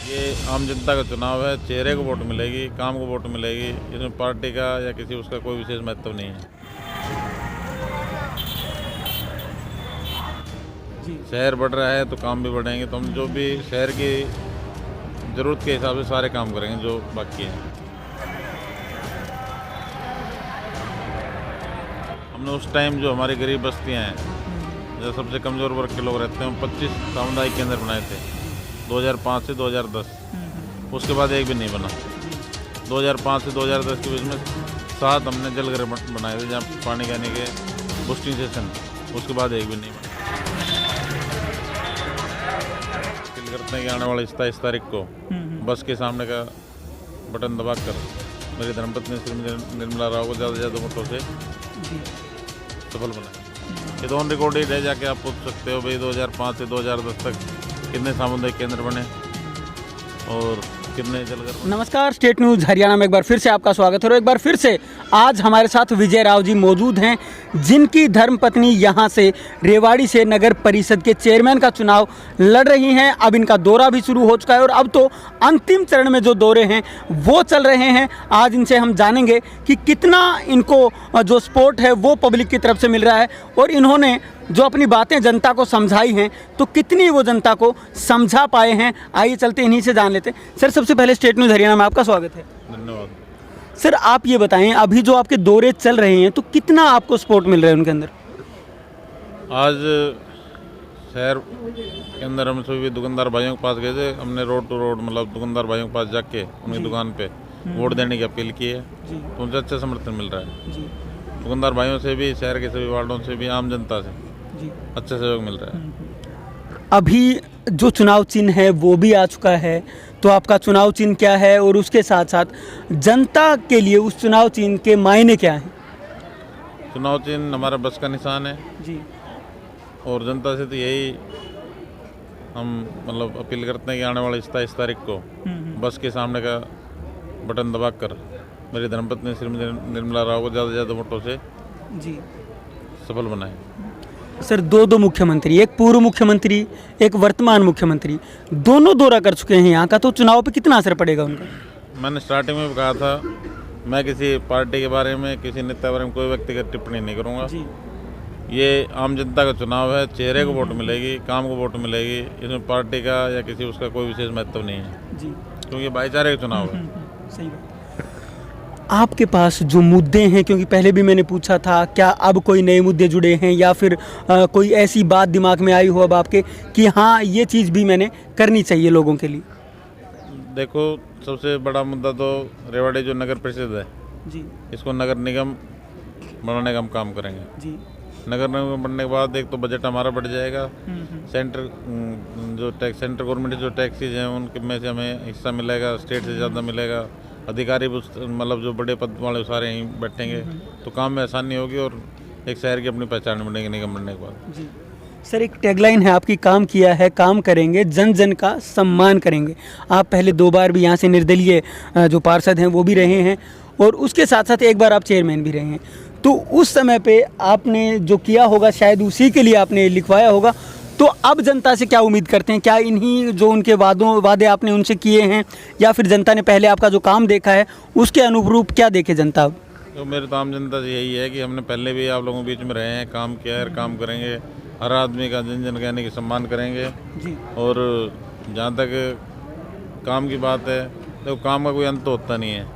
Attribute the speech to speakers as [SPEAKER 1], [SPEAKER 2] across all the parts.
[SPEAKER 1] ये आम जनता का चुनाव है, चेहरे को वोट मिलेगी, काम को वोट मिलेगी। इसमें पार्टी का या किसी उसका कोई विशेष महत्व नहीं है। शहर बढ़ रहा है तो काम भी बढ़ेंगे, तो हम जो भी शहर की ज़रूरत के हिसाब से सारे काम करेंगे जो बाकी हैं। हमने उस टाइम जो हमारी गरीब बस्तियां हैं, जो सबसे कमज़ोर वर्ग के लोग रहते हैं, 25 सामुदायिक केंद्र बनाए थे 2005 से 2010। उसके बाद एक भी नहीं बना। 2005 से 2010 के बीच में 7 हमने जलघर बनाए थे जहाँ पानी कहने के बूस्टिंग स्टेशन। उसके बाद एक भी नहीं बना। अपील करते हैं कि आने वाली 27 तारीख को बस के सामने का बटन दबाकर मेरी धर्मपत्नी श्रीमती निर्मला राव को ज़्यादा से ज़्यादा वोटों से सफल बनाए। ये तो ऑन रिकॉर्ड ही रह जाके आप पूछ सकते हो भाई 2005 से 2010 तक कितने सामुदायिक केंद्र बने और कितने जलघर बने।
[SPEAKER 2] नमस्कार, स्टेट न्यूज़ हरियाणा में एक बार फिर से आपका स्वागत है। और एक बार फिर से आज हमारे साथ विजय राव जी मौजूद हैं, जिनकी धर्मपत्नी यहां से रेवाड़ी से नगर परिषद के चेयरमैन का चुनाव लड़ रही हैं। अब इनका दौरा भी शुरू हो चुका है और अब तो अंतिम चरण में जो दौरे हैं वो चल रहे हैं। आज इनसे हम जानेंगे कि कितना इनको जो सपोर्ट है वो पब्लिक की तरफ से मिल रहा है और इन्होंने जो अपनी बातें जनता को समझाई हैं तो कितनी वो जनता को समझा पाए हैं। आइए चलते इन्हीं से जान लेते हैं। सर, सबसे पहले स्टेट न्यूज़ हरियाणा में आपका स्वागत है।
[SPEAKER 1] धन्यवाद।
[SPEAKER 2] सर, आप ये बताएं, अभी जो आपके दौरे चल रहे हैं तो कितना आपको सपोर्ट मिल रहा है उनके अंदर?
[SPEAKER 1] आज शहर के अंदर हम सभी दुकानदार भाइयों के पास गए थे। हमने रोड टू रोड मतलब दुकानदार भाइयों के पास जाके उनकी दुकान पे वोट देने की अपील की है। तो उनसे अच्छा समर्थन मिल रहा है। दुकानदार भाइयों से भी, शहर के सभी वार्डों से भी, आम जनता से अच्छा सहयोग मिल रहा है।
[SPEAKER 2] अभी जो चुनाव चिन्ह है वो भी आ चुका है, तो आपका चुनाव चिन्ह क्या है और उसके साथ साथ जनता के लिए उस चुनाव चिन्ह के मायने क्या हैं?
[SPEAKER 1] चुनाव चिन्ह हमारा बस का निशान है
[SPEAKER 2] जी।
[SPEAKER 1] और जनता से तो यही हम मतलब अपील करते हैं कि आने वाली 27 तारीख को बस के सामने का बटन दबाकर मेरी धर्मपत्नी श्रीमती निर्मला राव को ज़्यादा से ज़्यादा वोटों से सफल बनाए।
[SPEAKER 2] सर, दो मुख्यमंत्री, एक पूर्व मुख्यमंत्री, एक वर्तमान मुख्यमंत्री, दोनों दौरा कर चुके हैं यहाँ का, तो चुनाव पे कितना असर पड़ेगा उनका?
[SPEAKER 1] मैंने स्टार्टिंग में भी कहा था, मैं किसी पार्टी के बारे में, किसी नेता के बारे में कोई व्यक्तिगत टिप्पणी नहीं करूँगा। ये आम जनता का चुनाव है, चेहरे को वोट मिलेगी, काम को वोट मिलेगी। इसमें पार्टी का या किसी उसका कोई विशेष महत्व नहीं है, क्योंकि भाईचारे का चुनाव है।
[SPEAKER 2] सही बात। आपके पास जो मुद्दे हैं, क्योंकि पहले भी मैंने पूछा था, क्या अब कोई नए मुद्दे जुड़े हैं या फिर कोई ऐसी बात दिमाग में आई हो अब आपके कि हाँ ये चीज़ भी मैंने करनी चाहिए लोगों के लिए?
[SPEAKER 1] देखो, सबसे बड़ा मुद्दा तो रेवाड़ी जो नगर परिषद है
[SPEAKER 2] जी,
[SPEAKER 1] इसको नगर निगम बनाने का हम काम करेंगे। जी। नगर निगम बनने के बाद एक तो बजट हमारा बढ़ जाएगा। सेंटर जो टैक्स, सेंट्रल गवर्नमेंट जो टैक्सेज हैं उनके में से हमें हिस्सा मिलेगा, स्टेट से ज़्यादा मिलेगा। अधिकारी मतलब जो बड़े पद वाले सारे यहीं बैठेंगे, तो काम में आसानी होगी और एक शहर की अपनी पहचान बनेगी निगम बनने के बाद।
[SPEAKER 2] जी। सर, एक टैगलाइन है आपकी, काम किया है काम करेंगे, जन जन का सम्मान करेंगे। आप पहले 2 बार भी यहाँ से निर्दलीय जो पार्षद हैं वो भी रहे हैं और उसके साथ साथ एक बार आप चेयरमैन भी रहे हैं। तो उस समय पे आपने जो किया होगा शायद उसी के लिए आपने लिखवाया होगा। तो अब जनता से क्या उम्मीद करते हैं? क्या इन्हीं जो उनके वादे आपने उनसे किए हैं या फिर जनता ने पहले आपका जो काम देखा है उसके अनुरूप क्या देखे जनता अब?
[SPEAKER 1] तो मेरे तो आम जनता से यही है कि हमने पहले भी आप लोगों के बीच में रहे हैं, काम किया है, काम करेंगे। हर आदमी का जन जन कहने की सम्मान करेंगे जी। और जहाँ तक काम की बात है, तो काम का कोई अंत तो होता नहीं है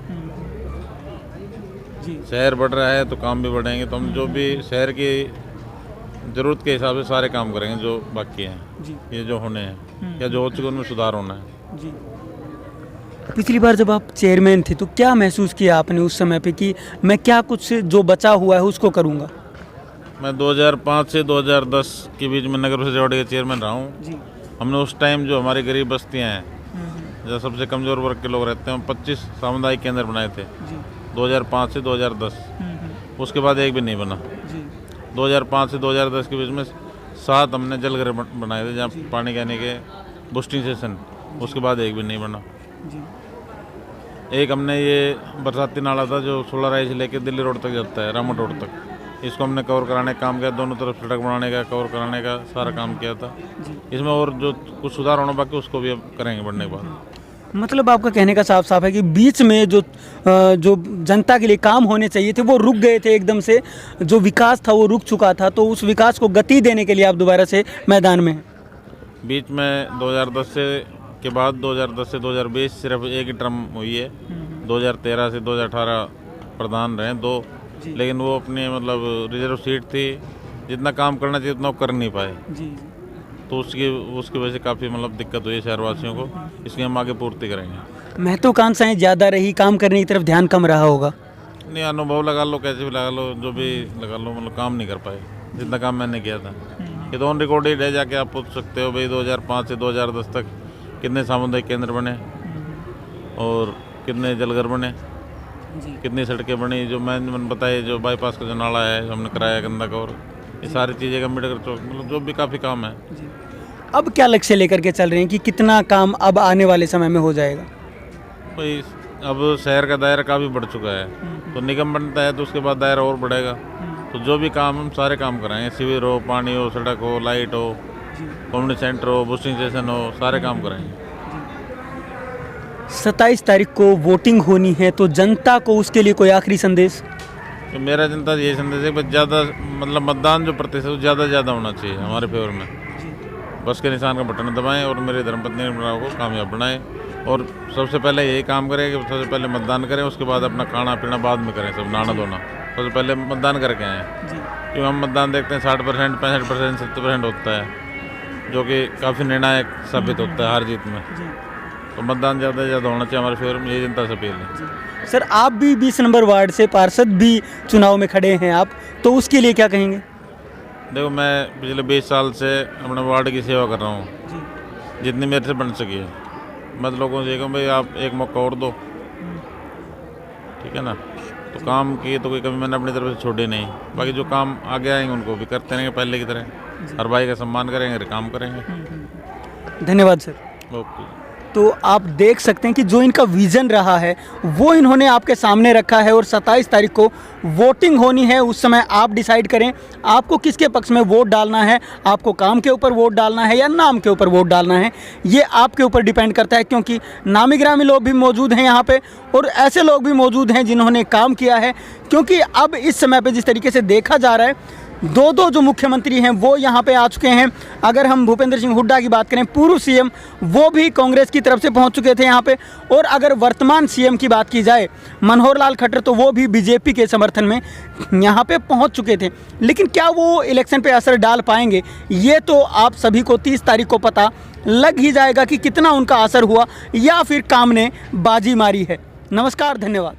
[SPEAKER 1] जी। शहर बढ़ रहा है तो काम भी बढ़ेंगे, तो हम जो भी शहर की ज़रूरत के हिसाब से सारे काम करेंगे जो बाकी हैं जी। ये जो होने हैं या जो हो चुके उनमें सुधार होना है जी।
[SPEAKER 2] पिछली बार जब आप चेयरमैन थे तो क्या महसूस किया आपने उस समय पे कि मैं क्या कुछ जो बचा हुआ है उसको करूँगा?
[SPEAKER 1] मैं 2005 से 2010 के बीच में नगर परिषद रेवाड़ी का चेयरमैन रहा हूँ। हमने उस टाइम जो हमारी गरीब बस्तियाँ हैं, जो सबसे कमज़ोर वर्ग के लोग रहते हैं, 25 सामुदायिक केंद्र बनाए थे 2005 से 2010। उसके बाद एक भी नहीं बना। 2005 से 2010 के बीच में 7 हमने जलघर बनाए थे जहाँ पानी कहने के बूस्टिंग स्टेशन। उसके बाद एक भी नहीं बना। एक हमने ये बरसाती नाला था जो सोलराई से लेकर दिल्ली रोड तक जाता है, रामोट रोड तक, इसको हमने कवर कराने का काम किया। दोनों तरफ सड़क बनाने का, कवर कराने का सारा काम किया था। इसमें और जो कुछ सुधार होना बाकी उसको भी अब करेंगे बढ़ने के बाद।
[SPEAKER 2] मतलब आपका कहने का साफ साफ है कि बीच में जो जनता के लिए काम होने चाहिए थे वो रुक गए थे एकदम से, जो विकास था वो रुक चुका था, तो उस विकास को गति देने के लिए आप दोबारा से मैदान में हैं।
[SPEAKER 1] बीच में 2010 के बाद 2010 से 2020 सिर्फ एक ही टर्म हुई है। 2013 से 2018 प्रधान रहे दो, लेकिन वो अपनी मतलब रिजर्व सीट थी, जितना काम करना चाहिए उतना वो कर नहीं पाए। तो उसकी वजह से काफ़ी मतलब दिक्कत हुई है शहरवासियों को। इसकी हम आगे पूर्ति करेंगे।
[SPEAKER 2] महत्वाकांक्षाएं ज़्यादा रही, काम करने की तरफ ध्यान कम रहा होगा।
[SPEAKER 1] नहीं, अनुभव लगा लो, कैसे भी लगा लो, जो भी लगा लो, मतलब काम नहीं कर पाए जितना काम मैंने किया था। ये तो ऑन रिकॉर्डेड है, जाके आप पूछ सकते हो भाई 2005 से 2010 तक कितने सामुदायिक केंद्र बने और कितने जलघर बने, कितनी सड़कें बनी, जो मैंने बताया, जो बाईपास का जो नाला है हमने कराया गंदा का, और ये सारी चीज़ें कंप्लीट कर, मतलब जो भी काफ़ी काम है।
[SPEAKER 2] अब क्या लक्ष्य लेकर के चल रहे हैं कि कितना काम अब आने वाले समय में हो जाएगा?
[SPEAKER 1] भाई अब शहर का दायरा काफ़ी बढ़ चुका है, तो निगम बनता है तो उसके बाद दायरा और बढ़ेगा। तो जो भी काम हम सारे काम कराएंगे, सीवर हो, पानी हो, सड़क हो, लाइट हो, कम्युनिटी सेंटर हो, बूस्टिंग स्टेशन हो, सारे काम कराएंगे।
[SPEAKER 2] 27 तारीख को वोटिंग होनी है, तो जनता को उसके लिए कोई आखिरी संदेश?
[SPEAKER 1] तो मेरा जनता यही संदेश है कि ज़्यादा मतलब मतदान जो प्रतिशत वो ज़्यादा होना चाहिए हमारे फेवर में। बस के निशान का बटन दबाएं और मेरे धर्मपत्नी को कामयाब बनाएं, और सबसे पहले यही काम करें कि सबसे पहले मतदान करें, उसके बाद अपना खाना पीना बाद में करें, सब नहाना धोना। सबसे पहले मतदान करके आएँ, क्योंकि हम मतदान देखते हैं 60%, 65%, 70% होता है, जो कि काफ़ी निर्णायक साबित होता है हार जीत में। तो मतदान ज़्यादा से ज़्यादा होना चाहिए हमारे फेवर में, यही जनता से अपील है।
[SPEAKER 2] सर, आप भी 20 नंबर वार्ड से पार्षद भी चुनाव में खड़े हैं आप, तो उसके लिए क्या कहेंगे?
[SPEAKER 1] देखो, मैं पिछले 20 साल से अपने वार्ड की सेवा कर रहा हूँ, जितनी मेरे से बन सकी है। मैं तो लोगों से ये कहूँ भाई आप एक मौका और दो, ठीक है ना। तो काम किए तो कोई कभी मैंने अपनी तरफ से छोड़े नहीं। बाकी जो काम आगे आएंगे उनको भी करते रहेंगे पहले की तरह, हर भाई का सम्मान करेंगे, काम करेंगे।
[SPEAKER 2] धन्यवाद सर।
[SPEAKER 1] ओके।
[SPEAKER 2] तो आप देख सकते हैं कि जो इनका विज़न रहा है वो इन्होंने आपके सामने रखा है, और 27 तारीख को वोटिंग होनी है। उस समय आप डिसाइड करें आपको किसके पक्ष में वोट डालना है, आपको काम के ऊपर वोट डालना है या नाम के ऊपर वोट डालना है, ये आपके ऊपर डिपेंड करता है। क्योंकि नामी गिरामी लोग भी मौजूद हैं यहाँ पे, और ऐसे लोग भी मौजूद हैं जिन्होंने काम किया है। क्योंकि अब इस समय पर जिस तरीके से देखा जा रहा है, दो जो मुख्यमंत्री हैं वो यहाँ पे आ चुके हैं। अगर हम भूपेंद्र सिंह हुड्डा की बात करें, पूर्व सीएम, वो भी कांग्रेस की तरफ से पहुँच चुके थे यहाँ पे। और अगर वर्तमान सीएम की बात की जाए, मनोहर लाल खट्टर, तो वो भी बीजेपी के समर्थन में यहाँ पे पहुँच चुके थे। लेकिन क्या वो इलेक्शन पे असर डाल पाएंगे, ये तो आप सभी को 30 तारीख को पता लग ही जाएगा कि कितना उनका असर हुआ या फिर काम ने बाजी मारी है। नमस्कार, धन्यवाद।